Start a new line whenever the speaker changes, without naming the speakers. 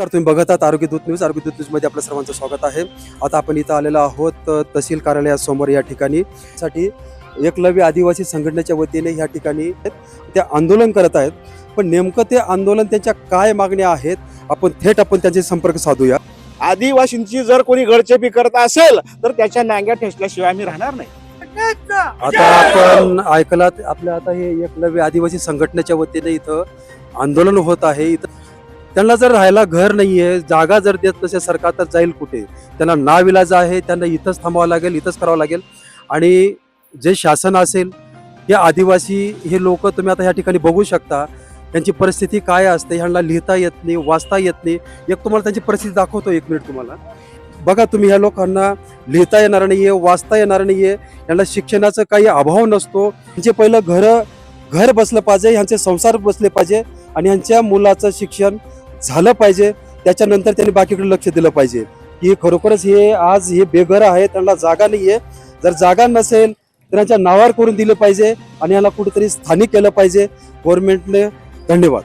तुम्ही बघत आहात आरोग्य दूत न्यूज. आरोग्य दूत न्यूज मध्ये आपल्या सर्वांचं स्वागत आहे. आता आपण इथं आलेलो आहोत तहसील कार्यालयासमोर. या ठिकाणी साठी एकलव्य आदिवासी संघटनेच्या वतीने या ठिकाणी ते आंदोलन करत आहेत. पण नेमकं ते आंदोलन त्यांच्या काय मागण्या आहेत आपण त्यांचे संपर्क साधूया.
आदिवासींची जर कोणी गळचेपी करत असेल तर त्याच्या नांग्या ठेचल्याशिवाय आम्ही राहणार नाही.
आता आपण ऐकलात आपल्या आता हे एकलव्य आदिवासी संघटनेच्या वतीने इथं आंदोलन होत आहे. इथं त्यांना जर राहायला घर नाहीये, जागा जर देत नसेल सरकार तर जाईल कुठे? त्यांना नाविलाज आहे, त्यांना इथंच थांबावं लागेल, इथंच करावं लागेल. आणि जे शासन असेल हे आदिवासी हे लोक तुम्ही आता ह्या ठिकाणी बघू शकता त्यांची परिस्थिती काय असते. ह्यांना लिहिता येत नाही, वाचता येत नाही. एक तुम्हाला त्यांची परिस्थिती दाखवतो, 1 मिनिट तुम्हाला बघा. तुम्ही ह्या लोकांना लिहिता येणार नाहीये, वाचता येणार नाहीये, यांना शिक्षणाचा काही अभाव नसतो. त्यांचे पहिलं घर बसलं पाहिजे, ह्यांचे संसार बसले पाहिजे आणि ह्यांच्या मुलाचं शिक्षण झालं पाहिजे. त्याच्यानंतर त्यांनी बाकीकडे लक्ष दिलं पाहिजे. की खरोखरच हे आज हे बेघर आहे, त्यांना जागा नाहीये. जर जागा नसेल तर यांच्या नावावर करून दिलं पाहिजे आणि याला कुठेतरी स्थानिक केलं पाहिजे गव्हर्नमेंटने. धन्यवाद.